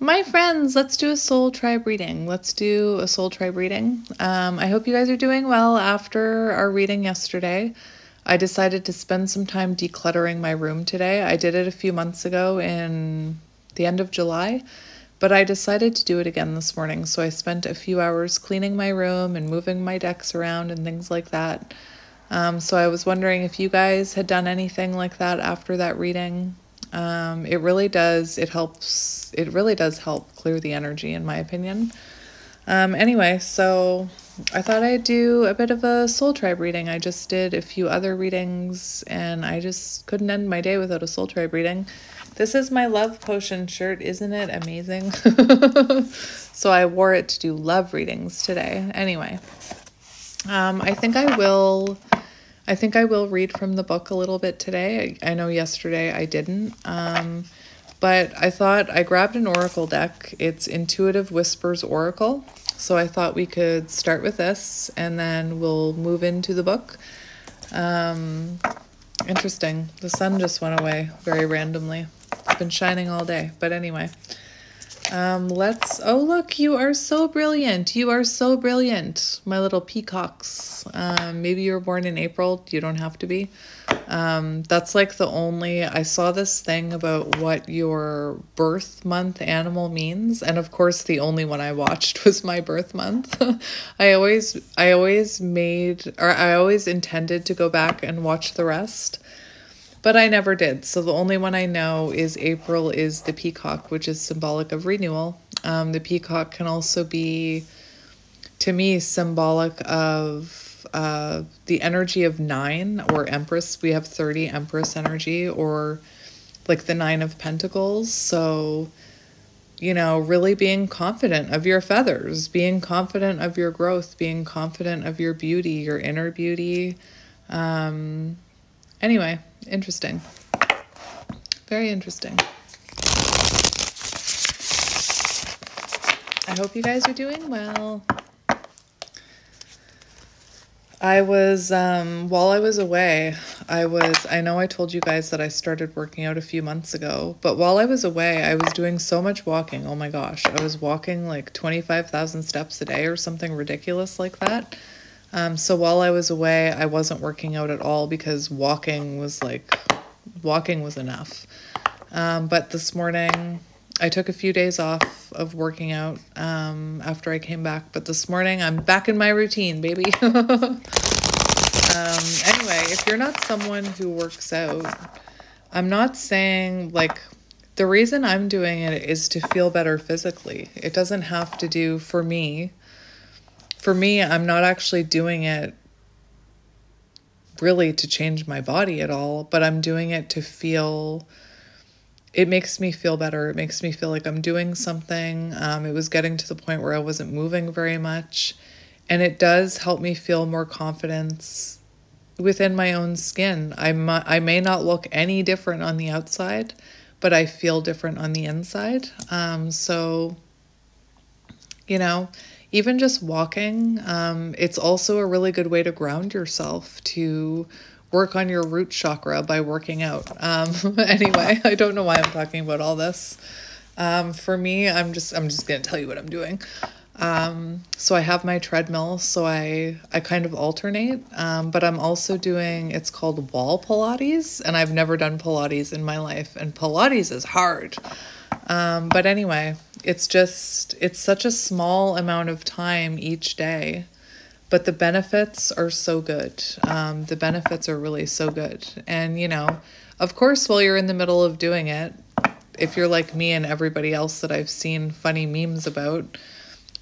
My friends, let's do a soul tribe reading. I hope you guys are doing well after our reading yesterday. I decided to spend some time decluttering my room today. I did it a few months ago in the end of July, but I decided to do it again this morning. So I spent a few hours cleaning my room and moving my decks around and things like that. So I was wondering if you guys had done anything like that after that reading. It really does help clear the energy, in my opinion. Anyway, so I thought I'd do a bit of a soul tribe reading. I just did a few other readings and I just couldn't end my day without a soul tribe reading. This is my love potion shirt. Isn't it amazing? So I wore it to do love readings today. Anyway, I think I will read from the book a little bit today. I know yesterday I didn't, but I thought I grabbed an oracle deck. It's Intuitive Whispers Oracle. So I thought we could start with this and then we'll move into the book. Interesting. The sun just went away very randomly. It's been shining all day, but anyway. Oh look, you are so brilliant. You are so brilliant, my little peacocks. Maybe you were born in April. You don't have to be. That's like I saw this thing about what your birth month animal means. And of course, the only one I watched was my birth month. I always intended to go back and watch the rest, but I never did. So the only one I know is April is the peacock, which is symbolic of renewal. The peacock can also be, to me, symbolic of the energy of 9 or Empress. We have 30 Empress energy, or like the 9 of Pentacles. So, really being confident of your feathers, being confident of your growth, being confident of your beauty, your inner beauty. Anyway, interesting. Very interesting. I hope you guys are doing well. While I was away, I know I told you guys that I started working out a few months ago, but while I was away, I was doing so much walking. Oh my gosh, I was walking like 25,000 steps a day or something ridiculous like that. So while I was away, I wasn't working out at all because walking was enough. But this morning, I took a few days off of working out after I came back. But this morning, I'm back in my routine, baby. Anyway, if you're not someone who works out, I'm not saying, the reason I'm doing it is to feel better physically. It doesn't have to do for me. For me, I'm not actually doing it really to change my body at all, but I'm doing it to feel, it makes me feel better. It makes me feel like I'm doing something. It was getting to the point where I wasn't moving very much, and it does help me feel more confidence within my own skin. I may not look any different on the outside, but I feel different on the inside. So, even just walking, it's also a really good way to ground yourself, to work on your root chakra by working out. Anyway, I don't know why I'm talking about all this. For me, I'm just going to tell you what I'm doing. So I have my treadmill, so I kind of alternate, but I'm also doing, it's called wall Pilates, and I've never done Pilates in my life, and Pilates is hard. But anyway, it's such a small amount of time each day, but the benefits are so good. The benefits are really so good. And, of course, while you're in the middle of doing it, if you're like me and everybody else that I've seen funny memes about,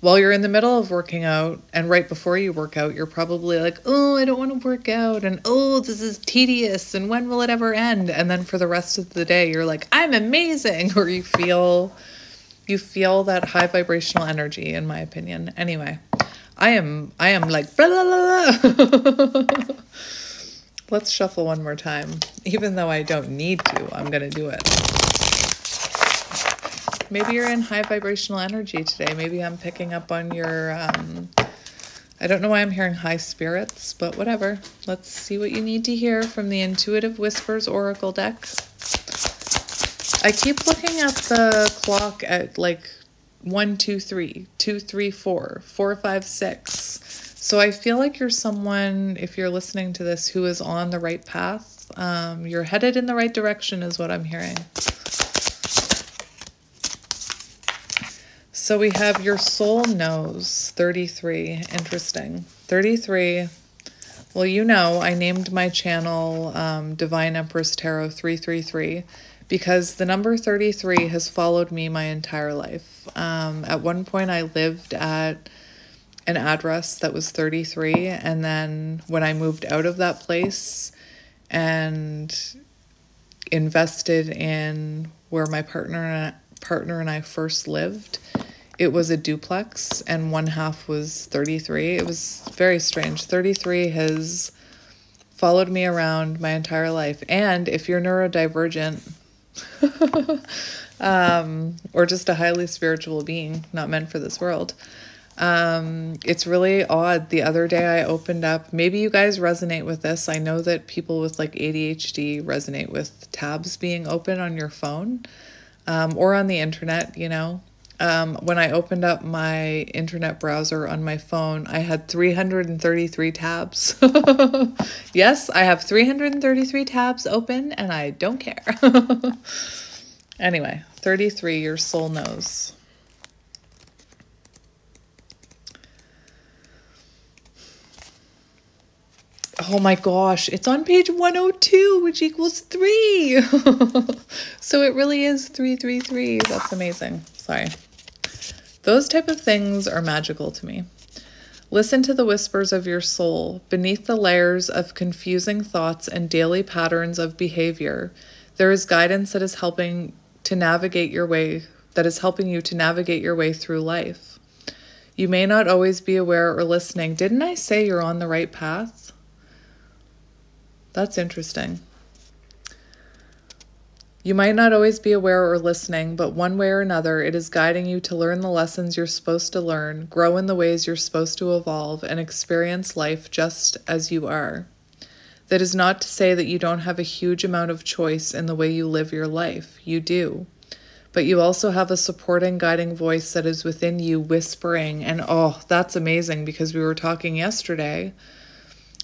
while you're in the middle of working out and right before you work out, you're probably like, oh, I don't want to work out, and oh, this is tedious, and when will it ever end? And then for the rest of the day, you're like, I'm amazing, or you feel that high vibrational energy, in my opinion. Anyway, I am like, blah, blah, blah. Let's shuffle one more time. Even though I don't need to, I'm going to do it. Maybe you're in high vibrational energy today. Maybe I'm picking up on your, I don't know why I'm hearing high spirits, but whatever. Let's see what you need to hear from the Intuitive Whispers Oracle deck. I keep looking at the clock at like 1, 2, 3, 2, 3, 4, 4, 5, 6. So I feel like you're someone, if you're listening to this, who is on the right path. You're headed in the right direction is what I'm hearing. So we have your soul knows, 33. Interesting. 33. Well, you know, I named my channel Divine Empress Tarot 333 because the number 33 has followed me my entire life. At one point, I lived at an address that was 33, and then when I moved out of that place and invested in where my partner and I first lived, it was a duplex, and one half was 33. It was very strange. 33 has followed me around my entire life. And if you're neurodivergent, or just a highly spiritual being, not meant for this world, it's really odd. The other day I opened up, maybe you guys resonate with this. I know that people with like ADHD resonate with tabs being open on your phone, or on the internet, you know. When I opened up my internet browser on my phone, I had 333 tabs. Yes, I have 333 tabs open and I don't care. Anyway, 33, your soul knows. Oh my gosh, it's on page 102, which equals 3. So it really is 333. That's amazing. Sorry. Those type of things are magical to me. Listen to the whispers of your soul. Beneath the layers of confusing thoughts and daily patterns of behavior, there is guidance that is helping to navigate your way, that is helping you to navigate your way through life. You may not always be aware or listening. Didn't I say you're on the right path? That's interesting. You might not always be aware or listening, but one way or another, it is guiding you to learn the lessons you're supposed to learn, grow in the ways you're supposed to evolve, and experience life just as you are. That is not to say that you don't have a huge amount of choice in the way you live your life. You do. But you also have a supporting, guiding voice that is within you whispering. And oh, that's amazing, because we were talking yesterday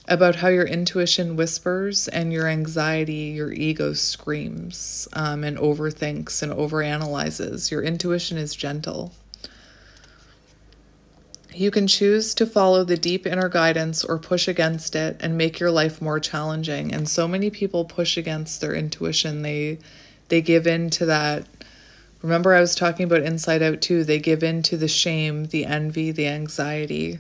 about how your intuition whispers and your anxiety, your ego screams, and overthinks and overanalyzes. Your intuition is gentle. You can choose to follow the deep inner guidance or push against it and make your life more challenging. And so many people push against their intuition. They give in to that. Remember, I was talking about Inside Out too. They give in to the shame, the envy, the anxiety.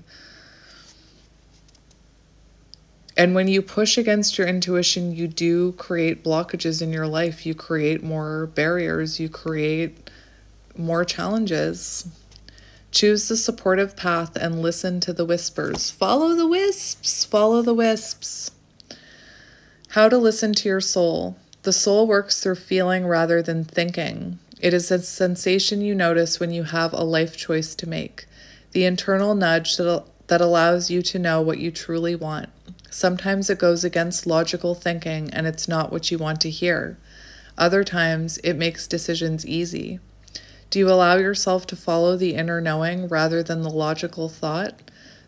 And when you push against your intuition, you do create blockages in your life. You create more barriers. You create more challenges. Choose the supportive path and listen to the whispers. Follow the wisps. Follow the wisps. How to listen to your soul. The soul works through feeling rather than thinking. It is a sensation you notice when you have a life choice to make. The internal nudge that allows you to know what you truly want. Sometimes it goes against logical thinking and it's not what you want to hear. Other times it makes decisions easy. Do you allow yourself to follow the inner knowing rather than the logical thought?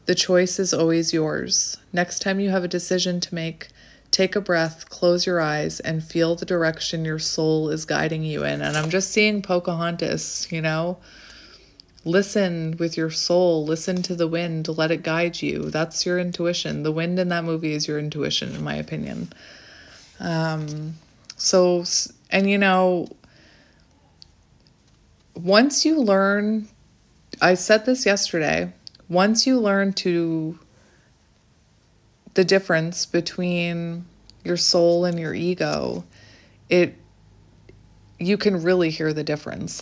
The choice is always yours. Next time you have a decision to make, take a breath, close your eyes, and feel the direction your soul is guiding you in. And I'm just seeing Pocahontas, you know? Listen with your soul. Listen to the wind. Let it guide you. That's your intuition. The wind in that movie is your intuition, in my opinion. And you know, once you learn, I said this yesterday, once you learn the difference between your soul and your ego, you can really hear the difference.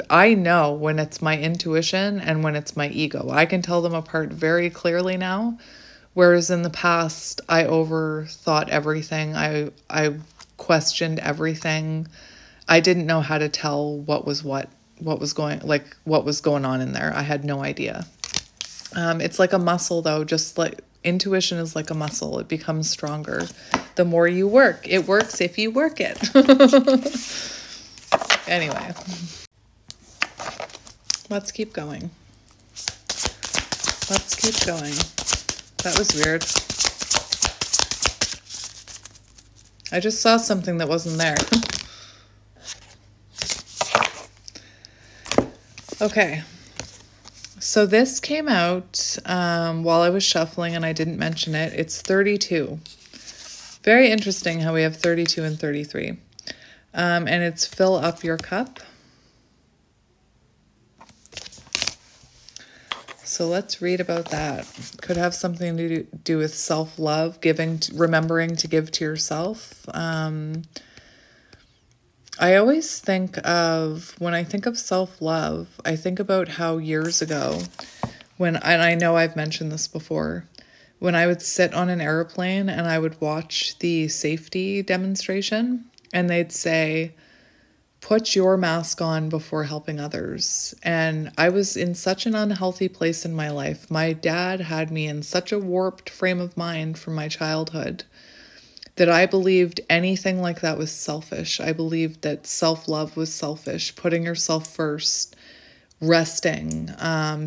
I know when it's my intuition and when it's my ego. I can tell them apart very clearly now. Whereas in the past, I overthought everything. I questioned everything. I didn't know how to tell what was going on in there. I had no idea. It's like a muscle though, just like intuition is like a muscle. It becomes stronger the more you work. It works if you work it. Anyway, let's keep going. Let's keep going. That was weird. I just saw something that wasn't there. Okay. So this came out while I was shuffling and I didn't mention it. It's 32. Very interesting how we have 32 and 33. And it's fill up your cup. So let's read about that. Could have something to do with self-love, remembering to give to yourself. I always think of, when I think of self-love, I think about how years ago, and I know I've mentioned this before, when I would sit on an airplane and I would watch the safety demonstration, and they'd say, put your mask on before helping others. And I was in such an unhealthy place in my life. My dad had me in such a warped frame of mind from my childhood that I believed anything like that was selfish. I believed that self-love was selfish, putting yourself first, resting,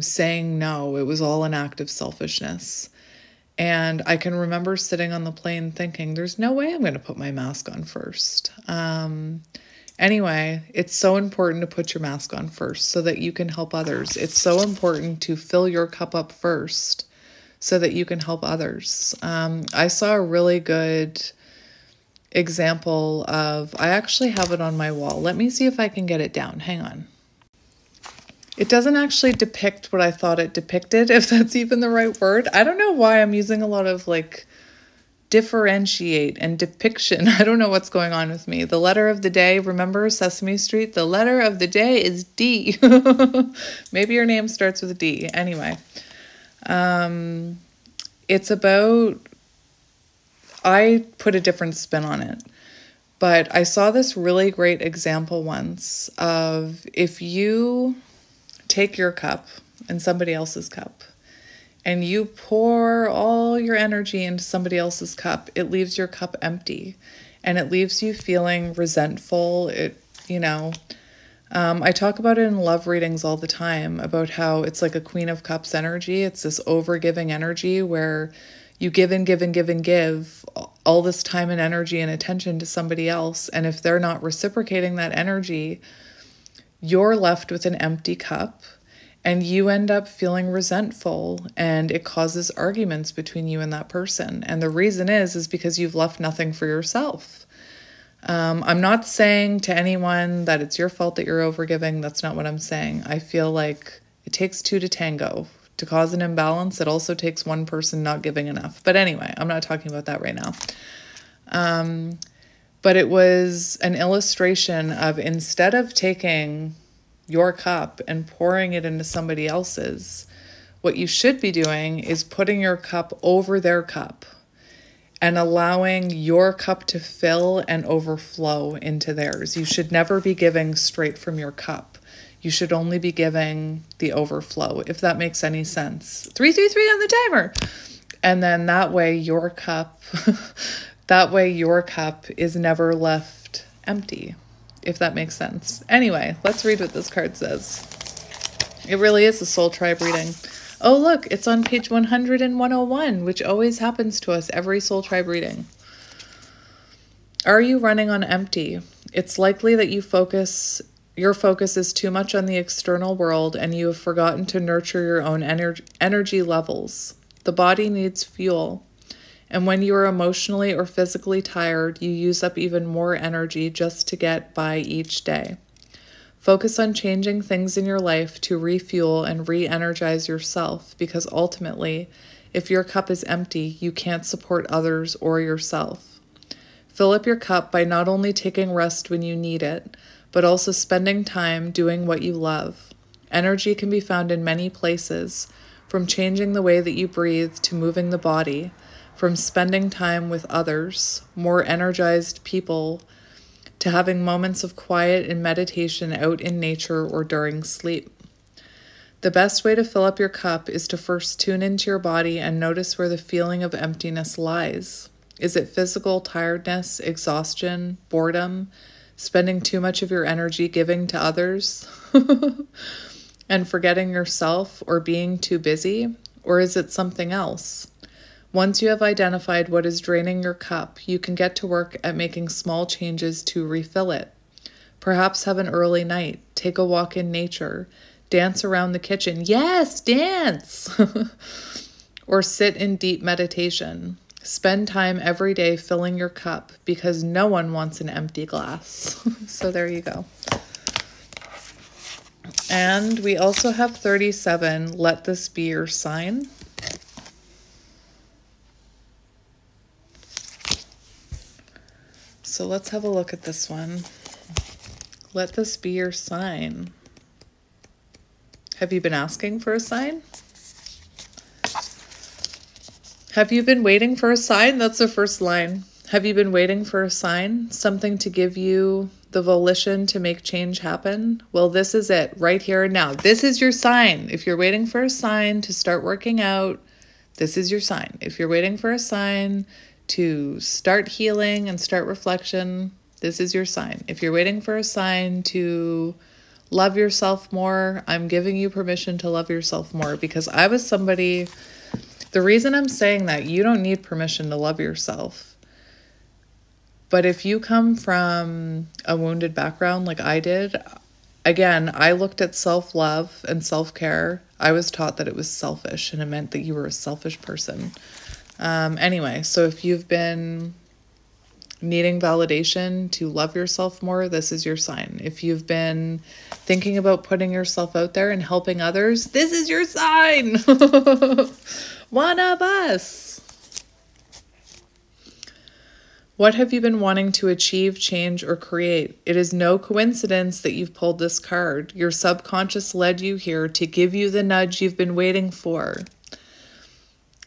saying no. It was all an act of selfishness. And I can remember sitting on the plane thinking, there's no way I'm going to put my mask on first. Anyway, it's so important to put your mask on first so that you can help others. It's so important to fill your cup up first so that you can help others. I saw a really good example of, I actually have it on my wall. Let me see if I can get it down. Hang on. It doesn't actually depict what I thought it depicted, if that's even the right word. I don't know why I'm using a lot of like differentiate and depiction. I don't know what's going on with me. The letter of the day, remember Sesame Street? The letter of the day is D. Maybe your name starts with a D. Anyway, it's about, I put a different spin on it, but I saw this really great example once of if you take your cup and somebody else's cup, and you pour all your energy into somebody else's cup, it leaves your cup empty and it leaves you feeling resentful. I talk about it in love readings all the time about how it's like a Queen of Cups energy. It's this over-giving energy where you give and give and give and give all this time and energy and attention to somebody else. And if they're not reciprocating that energy, you're left with an empty cup. And you end up feeling resentful, and it causes arguments between you and that person. And the reason is because you've left nothing for yourself. I'm not saying to anyone that it's your fault that you're overgiving. That's not what I'm saying. I feel like it takes two to tango. To cause an imbalance, it also takes one person not giving enough. But anyway, I'm not talking about that right now. But it was an illustration of, instead of taking your cup and pouring it into somebody else's, what you should be doing is putting your cup over their cup and allowing your cup to fill and overflow into theirs. You should never be giving straight from your cup. You should only be giving the overflow, if that makes any sense. 333 on the timer. And then that way your cup is never left empty, if that makes sense. Anyway, let's read what this card says. It really is a soul tribe reading. Oh, look, it's on page 100 and 101, which always happens to us every soul tribe reading. Are you running on empty? It's likely that your focus is too much on the external world and you have forgotten to nurture your own energy levels. The body needs fuel. And when you are emotionally or physically tired, you use up even more energy just to get by each day. Focus on changing things in your life to refuel and re-energize yourself, because ultimately, if your cup is empty, you can't support others or yourself. Fill up your cup by not only taking rest when you need it, but also spending time doing what you love. Energy can be found in many places, from changing the way that you breathe to moving the body, from spending time with others, more energized people, to having moments of quiet and meditation out in nature or during sleep. The best way to fill up your cup is to first tune into your body and notice where the feeling of emptiness lies. Is it physical tiredness, exhaustion, boredom, spending too much of your energy giving to others and forgetting yourself, or being too busy? Or is it something else? Once you have identified what is draining your cup, you can get to work at making small changes to refill it. Perhaps have an early night, take a walk in nature, dance around the kitchen. Yes, dance! Or sit in deep meditation. Spend time every day filling your cup, because no one wants an empty glass. So there you go. And we also have 37, let this be your sign. So let's have a look at this one. Let this be your sign. Have you been asking for a sign? Have you been waiting for a sign? That's the first line. Have you been waiting for a sign? Something to give you the volition to make change happen? Well, this is it right here and now. This is your sign. If you're waiting for a sign to start working out, this is your sign. If you're waiting for a sign to start healing and start reflection, this is your sign. If you're waiting for a sign to love yourself more, I'm giving you permission to love yourself more, because I was somebody, the reason I'm saying that, you don't need permission to love yourself. But if you come from a wounded background like I did, again, I looked at self-love and self-care. I was taught that it was selfish and it meant that you were a selfish person. Anyway, so if you've been needing validation to love yourself more, this is your sign. If you've been thinking about putting yourself out there and helping others, this is your sign. One of us. What have you been wanting to achieve, change, or create? It is no coincidence that you've pulled this card. Your subconscious led you here to give you the nudge you've been waiting for.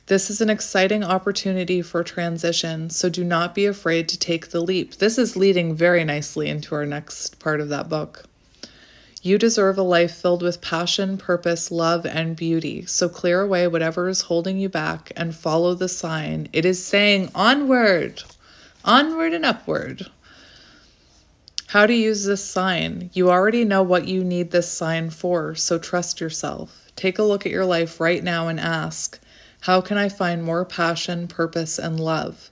This is an exciting opportunity for transition, so do not be afraid to take the leap. This is leading very nicely into our next part of that book. You deserve a life filled with passion, purpose, love, and beauty. So clear away whatever is holding you back and follow the sign. It is saying onward, onward and upward. How to use this sign. You already know what you need this sign for, so trust yourself. Take a look at your life right now and ask, how can I find more passion, purpose, and love?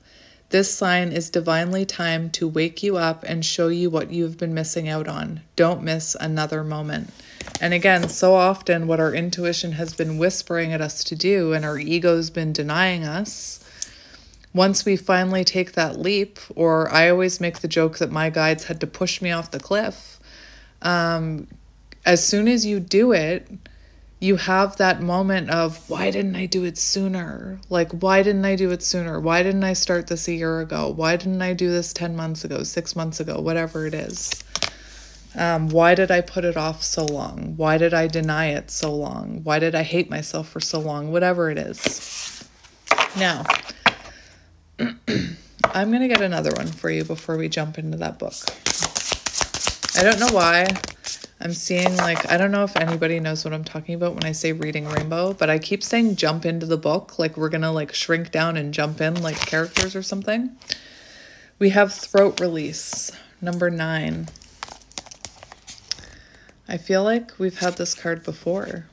This sign is divinely timed to wake you up and show you what you've been missing out on. Don't miss another moment. And again, so often what our intuition has been whispering at us to do and our ego's been denying us, once we finally take that leap, or I always make the joke that my guides had to push me off the cliff, as soon as you do it, you have that moment of, why didn't I do it sooner? Like, why didn't I do it sooner? Why didn't I start this a year ago? Why didn't I do this 10 months ago, 6 months ago, whatever it is? Why did I put it off so long? Why did I deny it so long? Why did I hate myself for so long? Whatever it is. Now, I'm going to get another one for you before we jump into that book. I don't know why. I'm seeing, like, I don't know if anybody knows what I'm talking about when I say reading rainbow, but I keep saying jump into the book, like we're gonna like shrink down and jump in like characters or something. We have throat release, number 9. I feel like we've had this card before.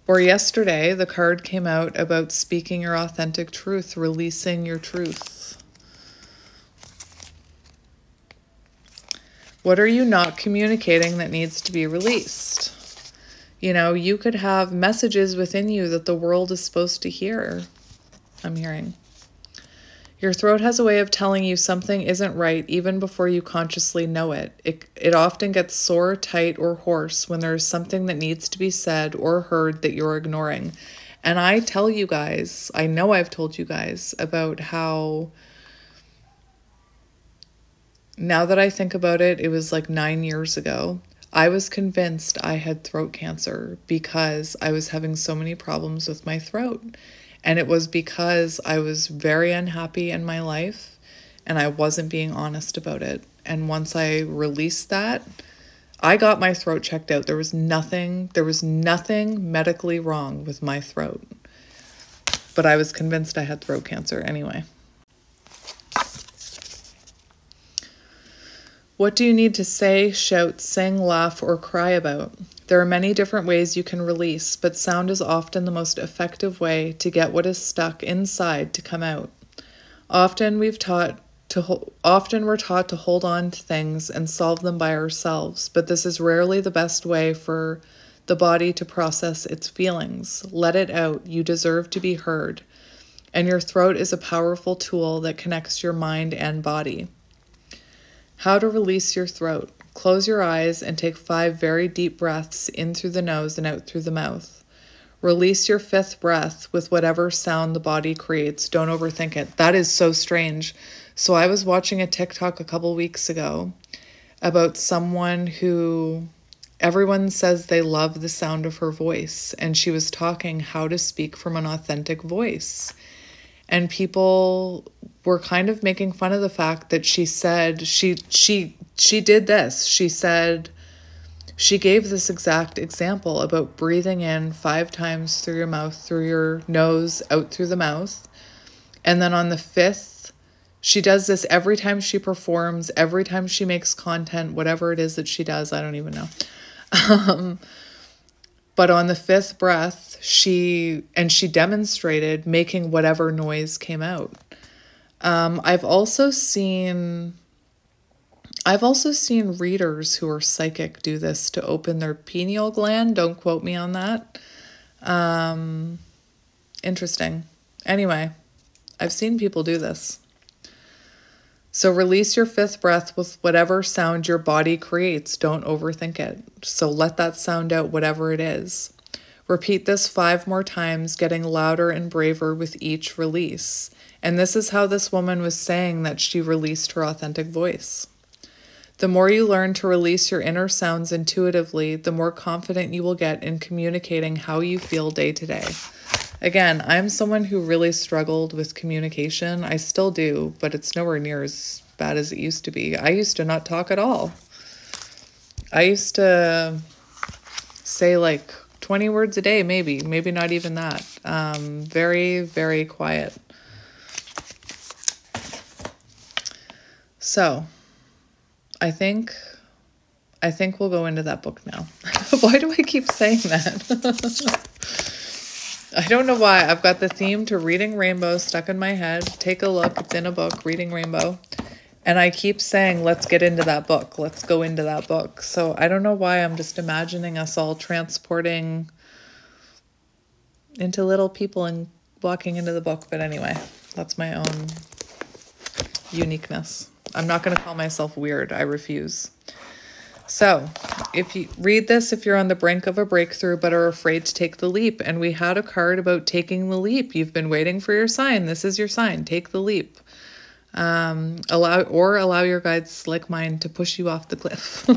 Or yesterday, the card came out about speaking your authentic truth, releasing your truth. What are you not communicating that needs to be released? You know, you could have messages within you that the world is supposed to hear. I'm hearing. Your throat has a way of telling you something isn't right even before you consciously know it. It often gets sore, tight, or hoarse when there is something that needs to be said or heard that you're ignoring. And I tell you guys, I know I've told you guys about how, now that I think about it, it was like 9 years ago. I was convinced I had throat cancer because I was having so many problems with my throat. And it was because I was very unhappy in my life and I wasn't being honest about it. And once I released that, I got my throat checked out. There was nothing medically wrong with my throat. But I was convinced I had throat cancer anyway. What do you need to say, shout, sing, laugh, or cry about? There are many different ways you can release, but sound is often the most effective way to get what is stuck inside to come out. Often we're taught to hold on to things and solve them by ourselves, but this is rarely the best way for the body to process its feelings. Let it out. You deserve to be heard. And your throat is a powerful tool that connects your mind and body. How to release your throat. Close your eyes and take 5 very deep breaths in through the nose and out through the mouth. Release your 5th breath with whatever sound the body creates. Don't overthink it. That is so strange. So I was watching a TikTok a couple weeks ago about someone who everyone says they love the sound of her voice, and she was talking how to speak from an authentic voice. And people were kind of making fun of the fact that she said she did this. She said she gave this exact example about breathing in 5 times through your mouth, through your nose, out through the mouth. And then on the 5th, she does this every time she performs, every time she makes content, whatever it is that she does, I don't even know. But on the 5th breath, she demonstrated making whatever noise came out. I've also seen readers who are psychic do this to open their pineal gland. Don't quote me on that. Interesting. Anyway, I've seen people do this. So release your 5th breath with whatever sound your body creates. Don't overthink it. So let that sound out, whatever it is. Repeat this 5 more times, getting louder and braver with each release. And this is how this woman was saying that she released her authentic voice. The more you learn to release your inner sounds intuitively, the more confident you will get in communicating how you feel day to day. Again, I'm someone who really struggled with communication. I still do, but it's nowhere near as bad as it used to be. I used to not talk at all. I used to say like 20 words a day, maybe not even that. Very, very quiet. So I think we'll go into that book now. Why do I keep saying that? I don't know why. I've got the theme to Reading Rainbow stuck in my head. Take a look. It's in a book, Reading Rainbow. And I keep saying, let's get into that book. Let's go into that book. So I don't know why I'm just imagining us all transporting into little people and walking into the book. But anyway, that's my own uniqueness. I'm not going to call myself weird. I refuse. So if you read this, if you're on the brink of a breakthrough but are afraid to take the leap, and we had a card about taking the leap. You've been waiting for your sign. This is your sign. Take the leap. Allow your guides like mine to push you off the cliff.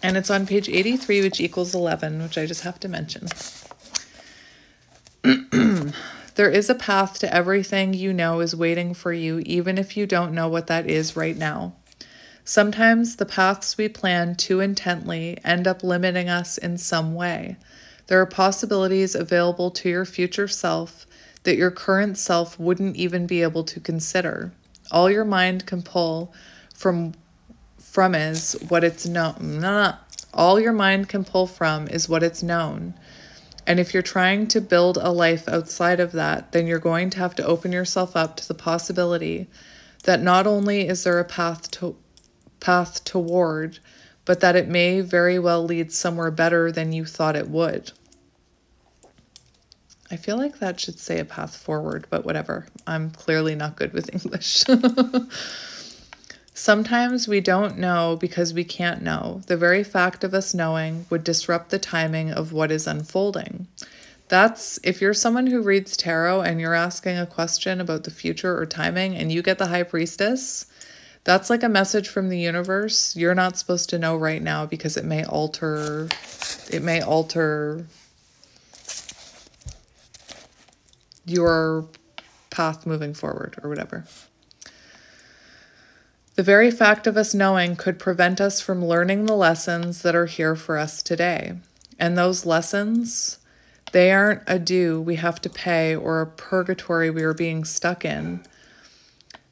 And it's on page 83, which equals 11, which I just have to mention. There is a path to everything you know is waiting for you, even if you don't know what that is right now. Sometimes the paths we plan too intently end up limiting us in some way. There are possibilities available to your future self that your current self wouldn't even be able to consider. All your mind can pull from is what it's known. All your mind can pull from is what it's known. And if you're trying to build a life outside of that, then you're going to have to open yourself up to the possibility that not only is there a path toward, but that it may very well lead somewhere better than you thought it would. I feel like that should say a path forward, but whatever. I'm clearly not good with English. Sometimes we don't know because we can't know. The very fact of us knowing would disrupt the timing of what is unfolding. That's, if you're someone who reads tarot and you're asking a question about the future or timing and you get the High Priestess, that's like a message from the universe. You're not supposed to know right now because it may alter your path moving forward or whatever. The very fact of us knowing could prevent us from learning the lessons that are here for us today. And those lessons, they aren't a due we have to pay or a purgatory we are being stuck in.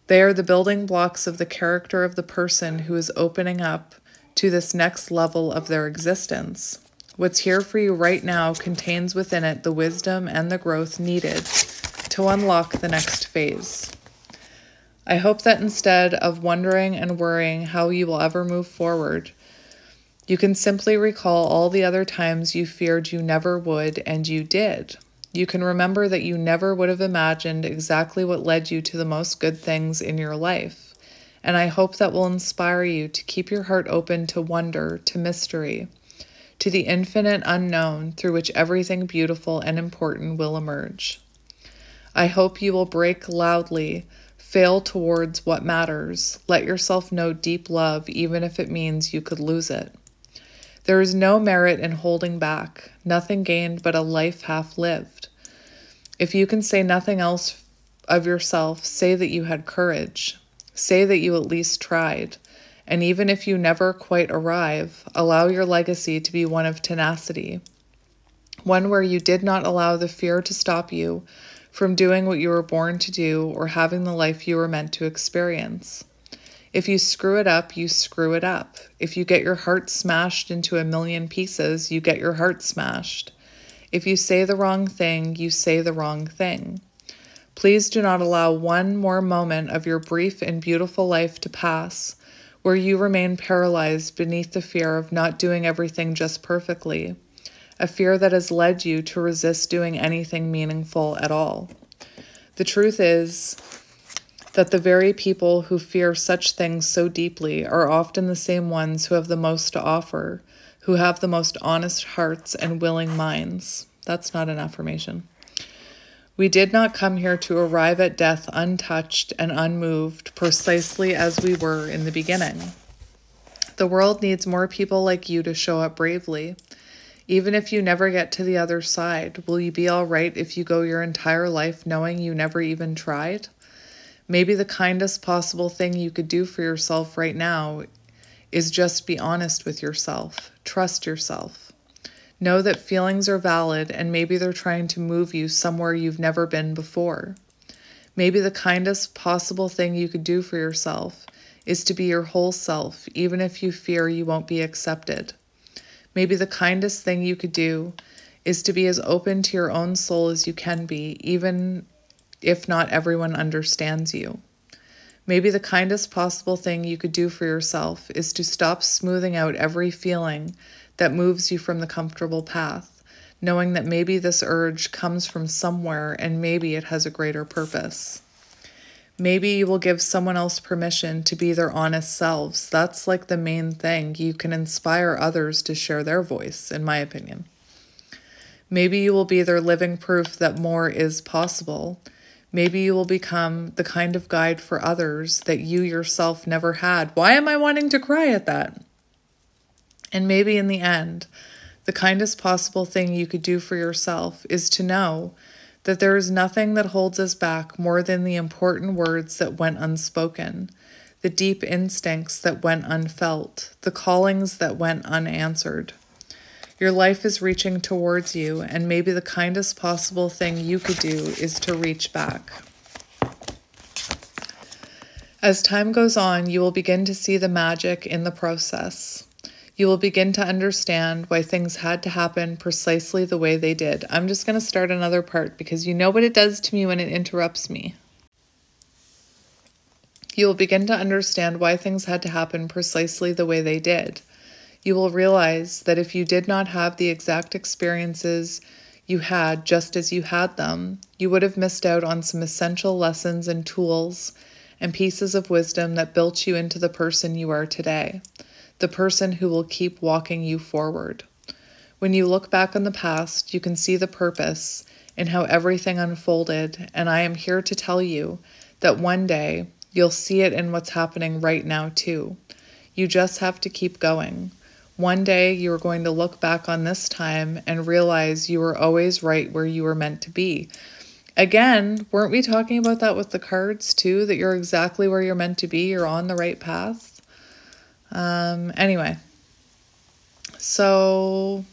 They are the building blocks of the character of the person who is opening up to this next level of their existence. What's here for you right now contains within it the wisdom and the growth needed to unlock the next phase. I hope that instead of wondering and worrying how you will ever move forward, you can simply recall all the other times you feared you never would and you did. You can remember that you never would have imagined exactly what led you to the most good things in your life. And I hope that will inspire you to keep your heart open to wonder, to mystery, to the infinite unknown through which everything beautiful and important will emerge. I hope you will break loudly, fail towards what matters, let yourself know deep love even if it means you could lose it. There is no merit in holding back, nothing gained but a life half lived. If you can say nothing else of yourself, say that you had courage. Say that you at least tried. And even if you never quite arrive, allow your legacy to be one of tenacity. One where you did not allow the fear to stop you from doing what you were born to do or having the life you were meant to experience. If you screw it up, you screw it up. If you get your heart smashed into a million pieces, you get your heart smashed. If you say the wrong thing, you say the wrong thing. Please do not allow one more moment of your brief and beautiful life to pass where you remain paralyzed beneath the fear of not doing everything just perfectly, a fear that has led you to resist doing anything meaningful at all. The truth is that the very people who fear such things so deeply are often the same ones who have the most to offer, who have the most honest hearts and willing minds. That's not an affirmation. We did not come here to arrive at death untouched and unmoved, precisely as we were in the beginning. The world needs more people like you to show up bravely. Even if you never get to the other side, will you be all right if you go your entire life knowing you never even tried? Maybe the kindest possible thing you could do for yourself right now is just be honest with yourself. Trust yourself. Know that feelings are valid and maybe they're trying to move you somewhere you've never been before. Maybe the kindest possible thing you could do for yourself is to be your whole self, even if you fear you won't be accepted. Maybe the kindest thing you could do is to be as open to your own soul as you can be, even if not everyone understands you. Maybe the kindest possible thing you could do for yourself is to stop smoothing out every feeling that moves you from the comfortable path, knowing that maybe this urge comes from somewhere and maybe it has a greater purpose. Maybe you will give someone else permission to be their honest selves. That's like the main thing. You can inspire others to share their voice, in my opinion. Maybe you will be their living proof that more is possible. Maybe you will become the kind of guide for others that you yourself never had. Why am I wanting to cry at that? And maybe in the end, the kindest possible thing you could do for yourself is to know that there is nothing that holds us back more than the important words that went unspoken, the deep instincts that went unfelt, the callings that went unanswered. Your life is reaching towards you, and maybe the kindest possible thing you could do is to reach back. As time goes on, you will begin to see the magic in the process. You will begin to understand why things had to happen precisely the way they did. I'm just going to start another part because you know what it does to me when it interrupts me. You will begin to understand why things had to happen precisely the way they did. You will realize that if you did not have the exact experiences you had just as you had them, you would have missed out on some essential lessons and tools and pieces of wisdom that built you into the person you are today, the person who will keep walking you forward. When you look back on the past, you can see the purpose in how everything unfolded, and I am here to tell you that one day you'll see it in what's happening right now too. You just have to keep going. One day you are going to look back on this time and realize you were always right where you were meant to be. Again, weren't we talking about that with the cards too, that you're exactly where you're meant to be, you're on the right path? Anyway, so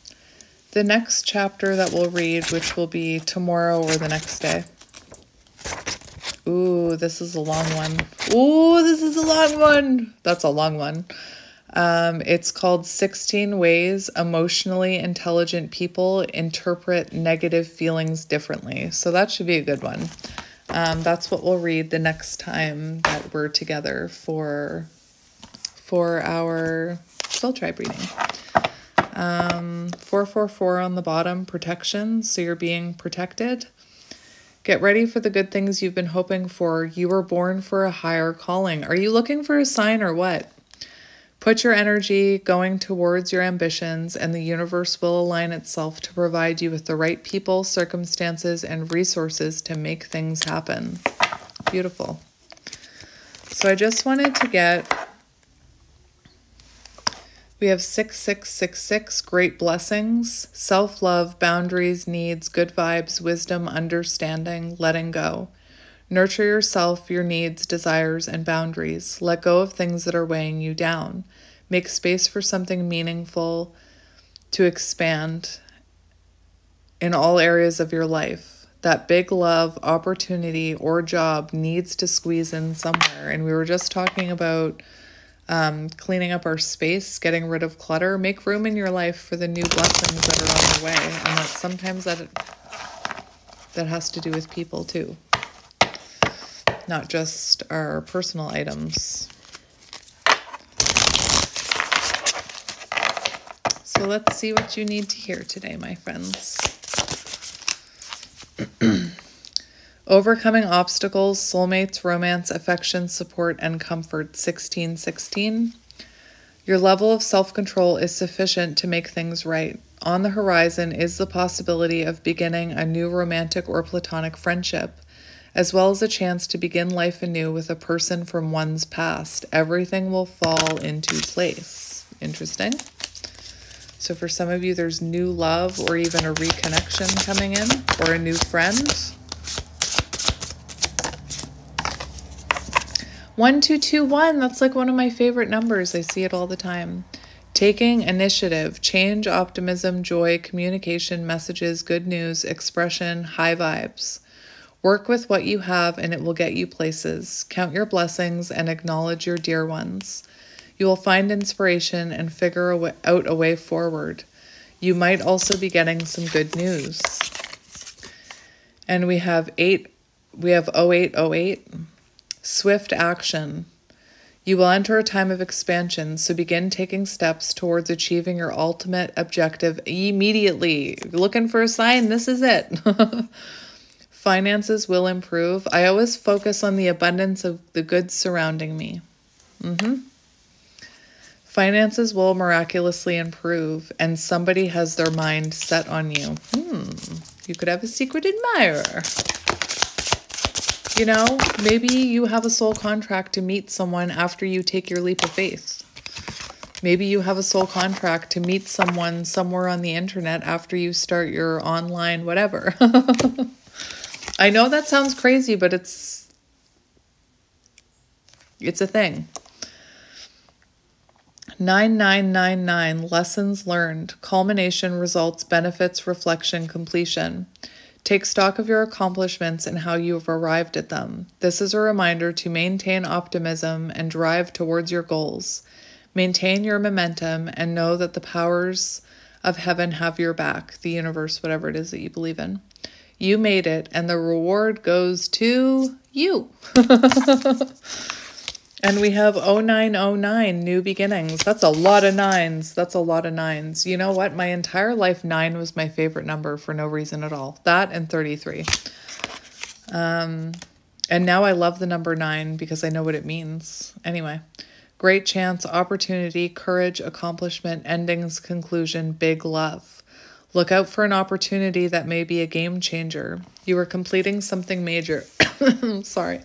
the next chapter that we'll read, which will be tomorrow or the next day. Ooh. Ooh, this is a long one. Ooh, this is a long one. That's a long one. It's called 16 Ways Emotionally Intelligent People Interpret Negative Feelings Differently. So that should be a good one. That's what we'll read the next time that we're together for our soul tribe reading. 444 on the bottom, protection. So you're being protected. Get ready for the good things you've been hoping for. You were born for a higher calling. Are you looking for a sign or what? Put your energy going towards your ambitions, and the universe will align itself to provide you with the right people, circumstances, and resources to make things happen. Beautiful. So I just wanted to get, we have 6666, great blessings, self-love, boundaries, needs, good vibes, wisdom, understanding, letting go. Nurture yourself, your needs, desires, and boundaries. Let go of things that are weighing you down. Make space for something meaningful to expand in all areas of your life. That big love, opportunity, or job needs to squeeze in somewhere. And we were just talking about cleaning up our space, getting rid of clutter. Make room in your life for the new blessings that are on your way. And that sometimes that has to do with people too. Not just our personal items. So let's see what you need to hear today, my friends. Overcoming obstacles, soulmates, romance, affection, support, and comfort. 1616. Your level of self-control is sufficient to make things right. On the horizon is the possibility of beginning a new romantic or platonic friendship, as well as a chance to begin life anew with a person from one's past. Everything will fall into place. Interesting. So for some of you, there's new love or even a reconnection coming in, or a new friend. 1221, that's like one of my favorite numbers. I see it all the time. Taking initiative, change, optimism, joy, communication, messages, good news, expression, high vibes. Work with what you have and it will get you places. Count your blessings and acknowledge your dear ones. You will find inspiration and figure out a way forward. You might also be getting some good news. And we have 0808. Swift action. You will enter a time of expansion, so begin taking steps towards achieving your ultimate objective immediately. You're looking for a sign? This is it. Finances will improve. I always focus on the abundance of the goods surrounding me. Finances will miraculously improve, and somebody has their mind set on you. You could have a secret admirer. You know, maybe you have a soul contract to meet someone after you take your leap of faith. Maybe you have a soul contract to meet someone somewhere on the internet after you start your online whatever. I know that sounds crazy, but it's a thing. 9999, lessons learned, culmination, results, benefits, reflection, completion. Take stock of your accomplishments and how you have arrived at them. This is a reminder to maintain optimism and drive towards your goals. Maintain your momentum and know that the powers of heaven have your back, the universe, whatever it is that you believe in. You made it, and the reward goes to you. And we have 0909, new beginnings. That's a lot of nines. That's a lot of nines. You know what? My entire life, 9 was my favorite number for no reason at all. That and 33. And now I love the number 9 because I know what it means. Anyway, great chance, opportunity, courage, accomplishment, endings, conclusion, big love. Look out for an opportunity that may be a game changer. You are completing something major. Sorry.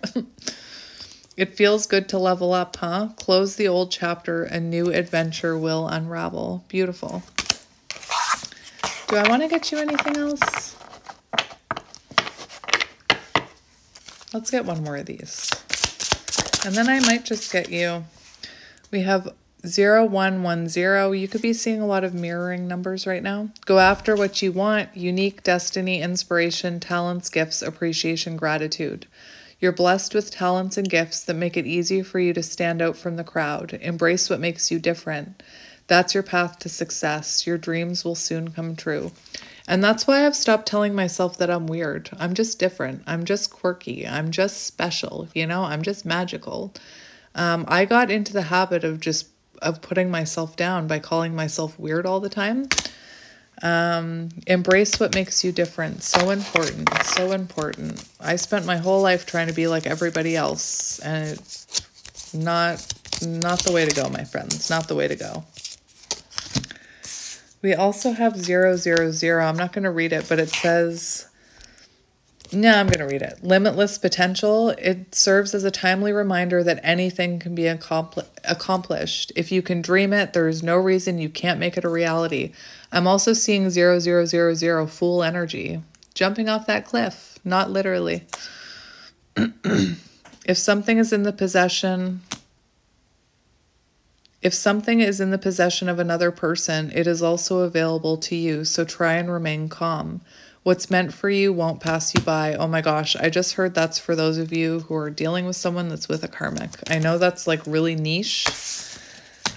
It feels good to level up, huh? Close the old chapter, a new adventure will unravel. Beautiful. Do I want to get you anything else? Let's get one more of these. And then I might just get you, we have 0110. You could be seeing a lot of mirroring numbers right now. Go after what you want. Unique, destiny, inspiration, talents, gifts, appreciation, gratitude. You're blessed with talents and gifts that make it easy for you to stand out from the crowd. Embrace what makes you different. That's your path to success. Your dreams will soon come true. And that's why I've stopped telling myself that I'm weird. I'm just different. I'm just quirky. I'm just special. I'm just magical. I got into the habit of putting myself down by calling myself weird all the time. Embrace what makes you different. So important. So important. I spent my whole life trying to be like everybody else, and it's not the way to go, my friends. Not the way to go. We also have 000. I'm not going to read it, but it says, no, I'm going to read it. Limitless potential. It serves as a timely reminder that anything can be accomplished. If you can dream it, there is no reason you can't make it a reality. I'm also seeing 0000 fool energy. Jumping off that cliff, not literally. If something is in the possession of another person, it is also available to you, so try and remain calm. What's meant for you won't pass you by. Oh my gosh, I just heard that's for those of you who are dealing with someone that's with a karmic. I know that's like really niche,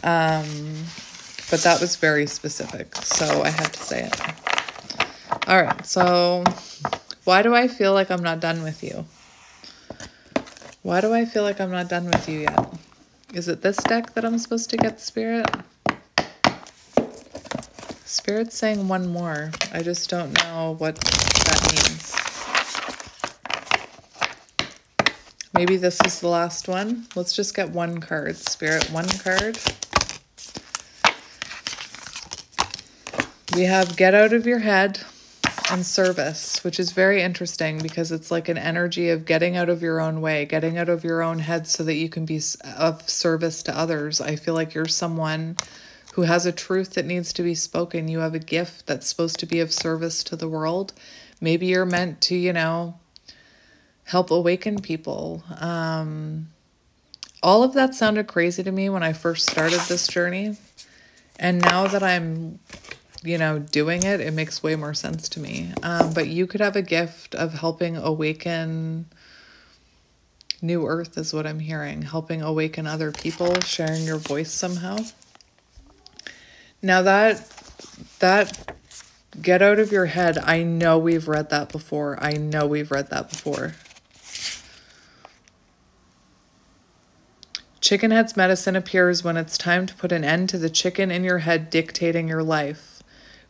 but that was very specific, so I had to say it. All right, so why do I feel like I'm not done with you? Why do I feel like I'm not done with you yet? Is it this deck that I'm supposed to get, Spirit? Spirit's saying one more. I just don't know what that means. Maybe this is the last one. Let's just get one card, Spirit. One card. We have Get Out of Your Head and Service, which is very interesting because it's like an energy of getting out of your own way, getting out of your own head so that you can be of service to others. I feel like you're someone who has a truth that needs to be spoken. You have a gift that's supposed to be of service to the world. Maybe you're meant to, help awaken people. All of that sounded crazy to me when I first started this journey. And now that I'm doing it, it makes way more sense to me. But you could have a gift of helping awaken New Earth is what I'm hearing. Helping awaken other people, sharing your voice somehow. Now that Get Out of Your Head, I know we've read that before. Chicken head's medicine appears when it's time to put an end to the chicken in your head dictating your life.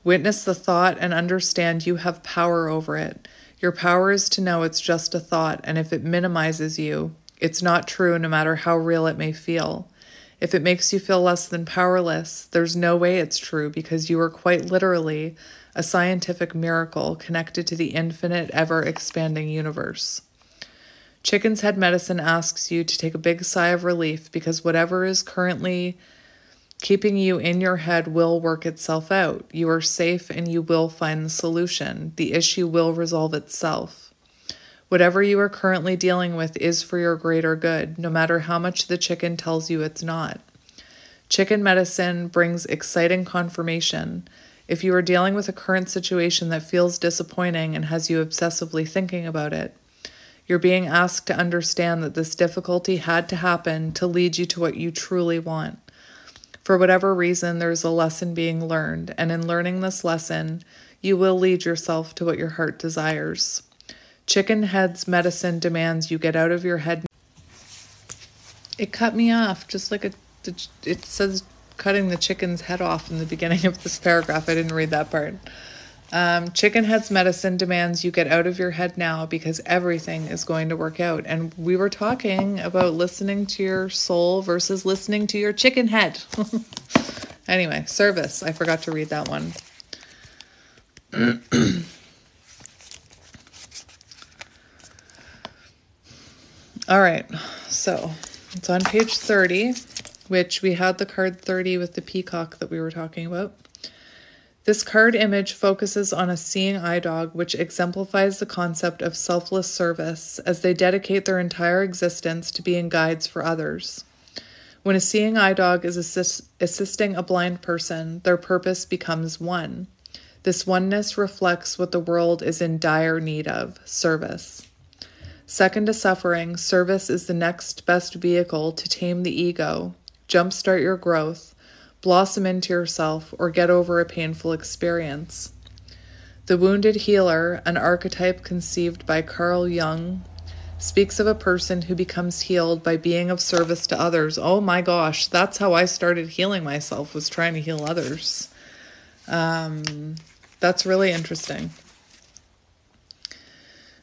Witness the thought and understand you have power over it. Your power is to know it's just a thought, and if it minimizes you, it's not true no matter how real it may feel. If it makes you feel less than powerless, there's no way it's true because you are quite literally a scientific miracle connected to the infinite, ever-expanding universe. Chicken's Head Medicine asks you to take a big sigh of relief because whatever is currently keeping you in your head will work itself out. You are safe and you will find the solution. The issue will resolve itself. Whatever you are currently dealing with is for your greater good, no matter how much the chicken tells you it's not. Chicken medicine brings exciting confirmation. If you are dealing with a current situation that feels disappointing and has you obsessively thinking about it, you're being asked to understand that this difficulty had to happen to lead you to what you truly want. For whatever reason, there's a lesson being learned, and in learning this lesson, you will lead yourself to what your heart desires. Chicken Head's medicine demands you get out of your head. It cut me off, just like it says cutting the chicken's head off in the beginning of this paragraph. I didn't read that part. Chicken Head's medicine demands you get out of your head now because everything is going to work out. And we were talking about listening to your soul versus listening to your chicken head. Anyway, Service. I forgot to read that one. All right, so it's on page 30, which we had the card 30 with the peacock that we were talking about. This card image focuses on a seeing eye dog, which exemplifies the concept of selfless service as they dedicate their entire existence to being guides for others. When a seeing eye dog is assisting a blind person, their purpose becomes one. This oneness reflects what the world is in dire need of, service. Second to suffering, service is the next best vehicle to tame the ego, jumpstart your growth, blossom into yourself, or get over a painful experience. The wounded healer, an archetype conceived by Carl Jung, speaks of a person who becomes healed by being of service to others. Oh my gosh, that's how I started healing myself, was trying to heal others. That's really interesting.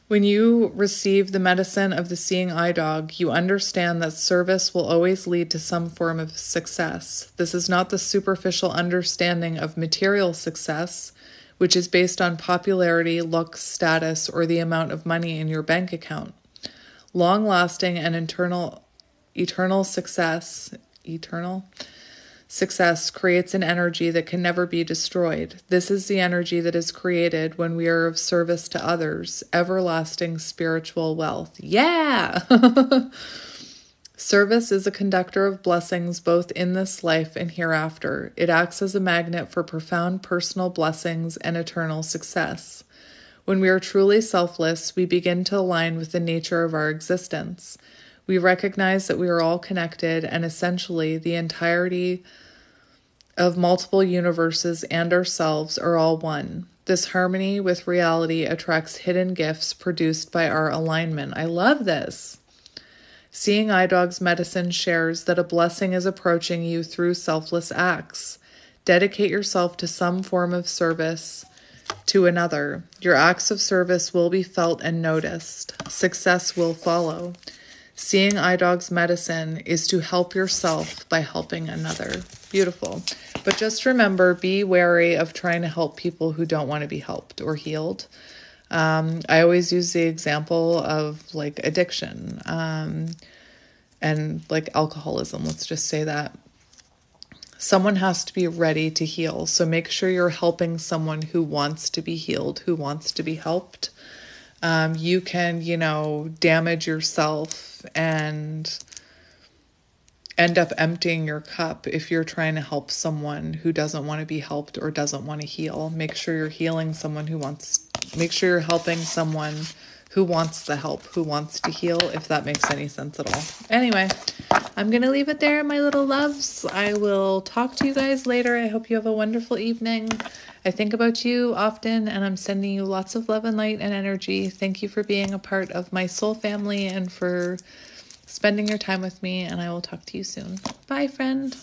When you receive the medicine of the seeing eye dog, you understand that service will always lead to some form of success. This is not the superficial understanding of material success, which is based on popularity, looks, status, or the amount of money in your bank account. Long-lasting and eternal success creates an energy that can never be destroyed. This is the energy that is created when we are of service to others, everlasting spiritual wealth. Yeah! Service is a conductor of blessings both in this life and hereafter. It acts as a magnet for profound personal blessings and eternal success. When we are truly selfless, we begin to align with the nature of our existence. We recognize that we are all connected, and essentially the entirety of multiple universes and ourselves are all one. This harmony with reality attracts hidden gifts produced by our alignment. I love this. Seeing Eye Dog's medicine shares that a blessing is approaching you through selfless acts. Dedicate yourself to some form of service to another. Your acts of service will be felt and noticed. Success will follow. Seeing Eye Dog's medicine is to help yourself by helping another. Beautiful. But just remember, be wary of trying to help people who don't want to be helped or healed. I always use the example of like addiction and like alcoholism. Let's just say that. Someone has to be ready to heal. So make sure you're helping someone who wants to be healed, who wants to be helped. You can, damage yourself and end up emptying your cup if you're trying to help someone who doesn't want to be helped or doesn't want to heal. Make sure you're healing someone make sure you're helping someone who wants the help, who wants to heal, if that makes any sense at all. Anyway, I'm going to leave it there, my little loves. I will talk to you guys later. I hope you have a wonderful evening. I think about you often, and I'm sending you lots of love and light and energy. Thank you for being a part of my soul family and for spending your time with me, and I will talk to you soon. Bye, friend.